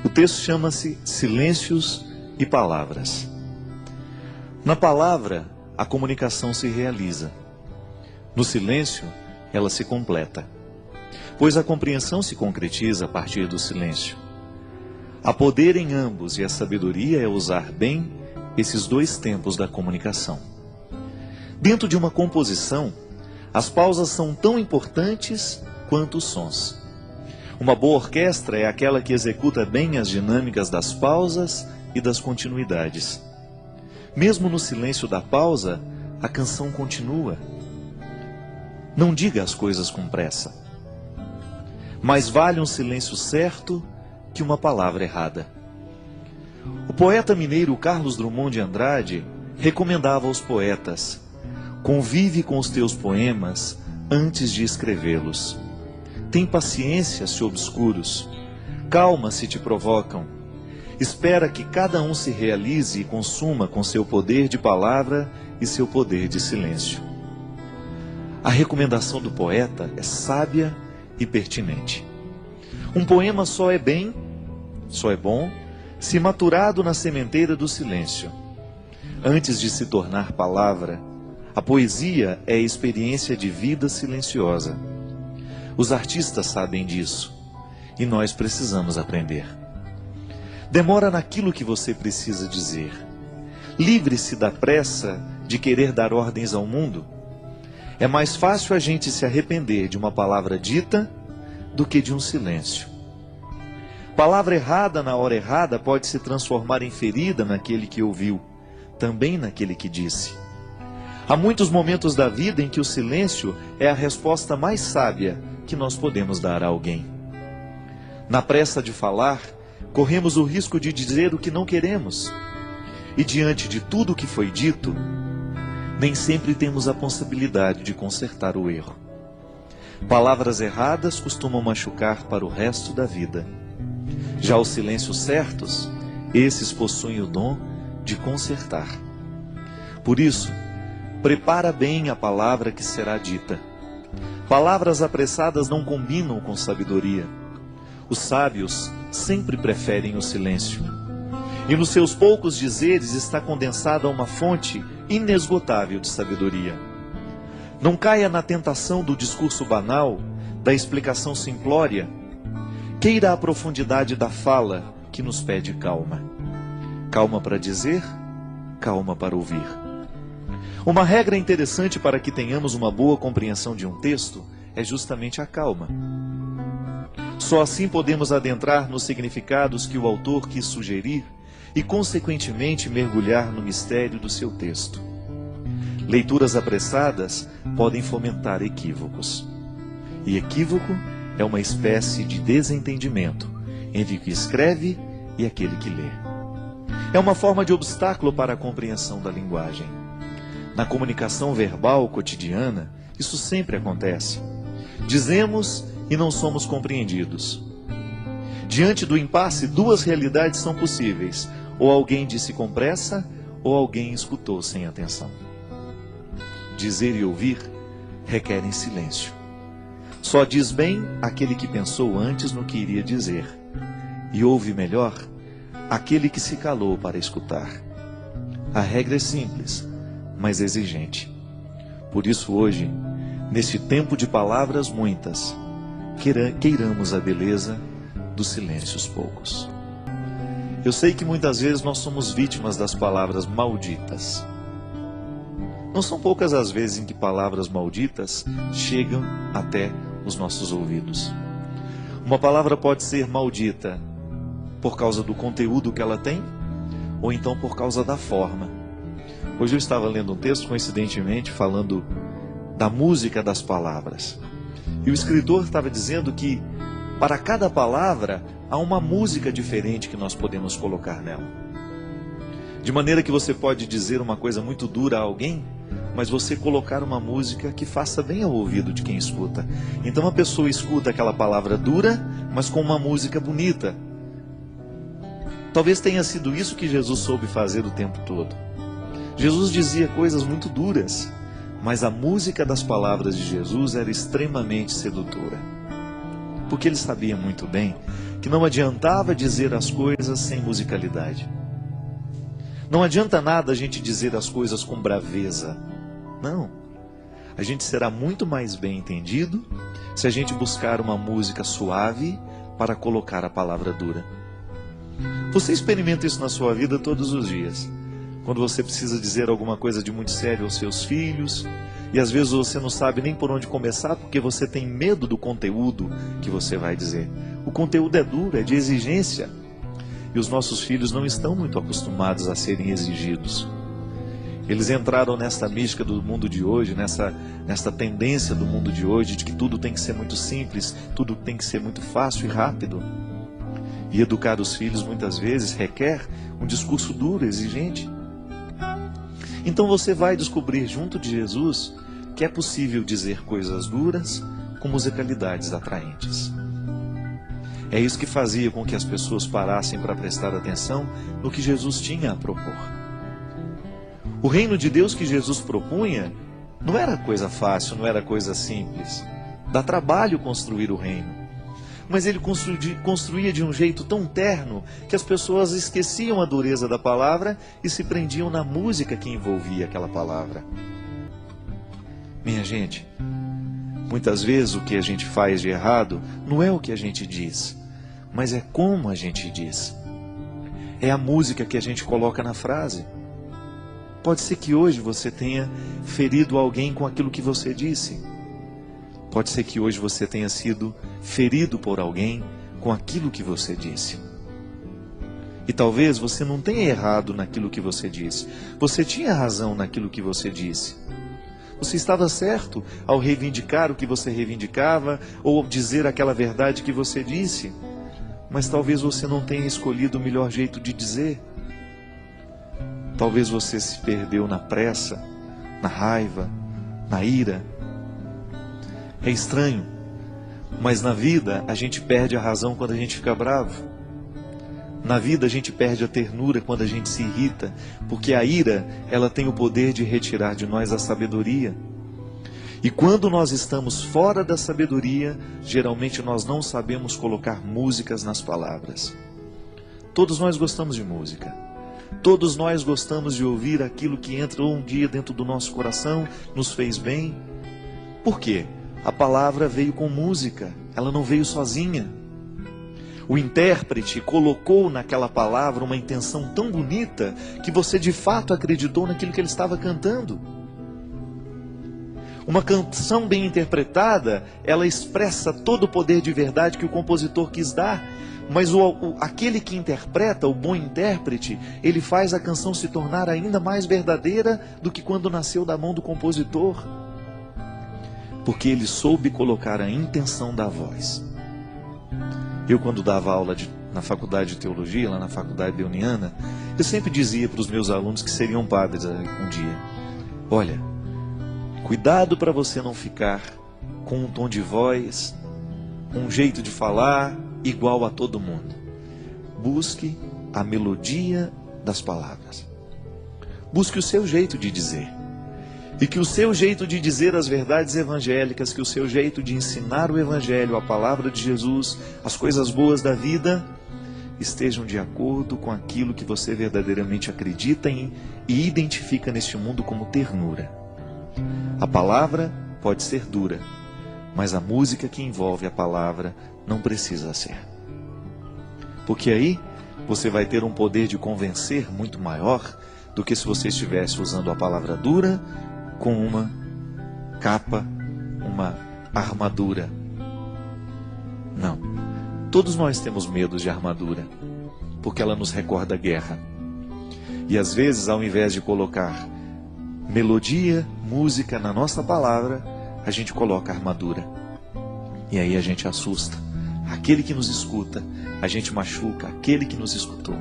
O texto chama-se Silêncios e Palavras. Na palavra, a comunicação se realiza. No silêncio, ela se completa. Pois a compreensão se concretiza a partir do silêncio. Há poder em ambos e a sabedoria é usar bem esses dois tempos da comunicação. Dentro de uma composição, as pausas são tão importantes quanto os sons. Uma boa orquestra é aquela que executa bem as dinâmicas das pausas e das continuidades. Mesmo no silêncio da pausa, a canção continua. Não diga as coisas com pressa. Mais vale um silêncio certo que uma palavra errada. O poeta mineiro Carlos Drummond de Andrade recomendava aos poetas: convive com os teus poemas antes de escrevê-los. Tem paciência se obscuros, calma se te provocam. Espera que cada um se realize e consuma com seu poder de palavra e seu poder de silêncio. A recomendação do poeta é sábia e pertinente. Um poema só é bom, se maturado na sementeira do silêncio. Antes de se tornar palavra, a poesia é experiência de vida silenciosa. Os artistas sabem disso, e nós precisamos aprender. Demora naquilo que você precisa dizer. Livre-se da pressa de querer dar ordens ao mundo. É mais fácil a gente se arrepender de uma palavra dita do que de um silêncio. Palavra errada na hora errada pode se transformar em ferida naquele que ouviu, também naquele que disse. Há muitos momentos da vida em que o silêncio é a resposta mais sábia que nós podemos dar a alguém. Na pressa de falar, corremos o risco de dizer o que não queremos. E diante de tudo o que foi dito, nem sempre temos a possibilidade de consertar o erro. Palavras erradas costumam machucar para o resto da vida. Já os silêncios certos, esses possuem o dom de consertar. Por isso, prepara bem a palavra que será dita. Palavras apressadas não combinam com sabedoria. Os sábios sempre preferem o silêncio. E nos seus poucos dizeres está condensada uma fonte inesgotável de sabedoria. Não caia na tentação do discurso banal, da explicação simplória. Queira a profundidade da fala que nos pede calma. Calma para dizer, calma para ouvir. Uma regra interessante para que tenhamos uma boa compreensão de um texto é justamente a calma. Só assim podemos adentrar nos significados que o autor quis sugerir e, consequentemente, mergulhar no mistério do seu texto. Leituras apressadas podem fomentar equívocos. E equívoco é uma espécie de desentendimento entre o que escreve e aquele que lê. É uma forma de obstáculo para a compreensão da linguagem. Na comunicação verbal cotidiana, isso sempre acontece. Dizemos e não somos compreendidos. Diante do impasse, duas realidades são possíveis: ou alguém disse com pressa, ou alguém escutou sem atenção. Dizer e ouvir requerem silêncio. Só diz bem aquele que pensou antes no que iria dizer, e ouve melhor aquele que se calou para escutar. A regra é simples, mas exigente. Por isso hoje, neste tempo de palavras muitas, queiramos a beleza dos silêncios poucos. Eu sei que muitas vezes nós somos vítimas das palavras malditas. Não são poucas as vezes em que palavras malditas chegam até os nossos ouvidos. Uma palavra pode ser maldita por causa do conteúdo que ela tem, ou então por causa da forma. Hoje eu estava lendo um texto, coincidentemente, falando da música das palavras. E o escritor estava dizendo que para cada palavra há uma música diferente que nós podemos colocar nela. De maneira que você pode dizer uma coisa muito dura a alguém, mas você colocar uma música que faça bem ao ouvido de quem escuta. Então a pessoa escuta aquela palavra dura, mas com uma música bonita. Talvez tenha sido isso que Jesus soube fazer o tempo todo. Jesus dizia coisas muito duras, mas a música das palavras de Jesus era extremamente sedutora. Porque ele sabia muito bem que não adiantava dizer as coisas sem musicalidade. Não adianta nada a gente dizer as coisas com braveza. Não. A gente será muito mais bem entendido se a gente buscar uma música suave para colocar a palavra dura. Você experimenta isso na sua vida todos os dias. Quando você precisa dizer alguma coisa de muito sério aos seus filhos, e às vezes você não sabe nem por onde começar porque você tem medo do conteúdo que você vai dizer. O conteúdo é duro, é de exigência. E os nossos filhos não estão muito acostumados a serem exigidos. Eles entraram nesta mística do mundo de hoje, nesta tendência do mundo de hoje, de que tudo tem que ser muito simples, tudo tem que ser muito fácil e rápido. E educar os filhos muitas vezes requer um discurso duro, exigente. Então você vai descobrir junto de Jesus que é possível dizer coisas duras com musicalidades atraentes. É isso que fazia com que as pessoas parassem para prestar atenção no que Jesus tinha a propor. O reino de Deus que Jesus propunha não era coisa fácil, não era coisa simples. Dá trabalho construir o reino. Mas ele construía de um jeito tão terno que as pessoas esqueciam a dureza da palavra e se prendiam na música que envolvia aquela palavra. Minha gente, muitas vezes o que a gente faz de errado não é o que a gente diz, mas é como a gente diz. É a música que a gente coloca na frase. Pode ser que hoje você tenha ferido alguém com aquilo que você disse. Pode ser que hoje você tenha sido ferido por alguém com aquilo que você disse. E talvez você não tenha errado naquilo que você disse. Você tinha razão naquilo que você disse. Você estava certo ao reivindicar o que você reivindicava ou dizer aquela verdade que você disse. Mas talvez você não tenha escolhido o melhor jeito de dizer. Talvez você se perdeu na pressa, na raiva, na ira. É estranho, mas na vida a gente perde a razão quando a gente fica bravo. Na vida a gente perde a ternura quando a gente se irrita, porque a ira, ela tem o poder de retirar de nós a sabedoria. E quando nós estamos fora da sabedoria, geralmente nós não sabemos colocar músicas nas palavras. Todos nós gostamos de música. Todos nós gostamos de ouvir aquilo que entrou um dia dentro do nosso coração, nos fez bem. Por quê? A palavra veio com música, ela não veio sozinha. O intérprete colocou naquela palavra uma intenção tão bonita que você de fato acreditou naquilo que ele estava cantando. Uma canção bem interpretada, ela expressa todo o poder de verdade que o compositor quis dar. Mas aquele que interpreta, o bom intérprete, ele faz a canção se tornar ainda mais verdadeira do que quando nasceu da mão do compositor. Porque ele soube colocar a intenção da voz. Eu, quando dava aula na faculdade de teologia, lá na faculdade leoniana, eu sempre dizia para os meus alunos que seriam padres um dia: olha, cuidado para você não ficar com um tom de voz, um jeito de falar igual a todo mundo. Busque a melodia das palavras. Busque o seu jeito de dizer. E que o seu jeito de dizer as verdades evangélicas, que o seu jeito de ensinar o evangelho, a palavra de Jesus, as coisas boas da vida, estejam de acordo com aquilo que você verdadeiramente acredita em e identifica neste mundo como ternura. A palavra pode ser dura, mas a música que envolve a palavra não precisa ser. Porque aí você vai ter um poder de convencer muito maior do que se você estivesse usando a palavra dura com uma capa, uma armadura. Não. Todos nós temos medo de armadura, porque ela nos recorda a guerra. E às vezes, ao invés de colocar melodia, música na nossa palavra, a gente coloca armadura. E aí a gente assusta aquele que nos escuta, a gente machuca aquele que nos escutou.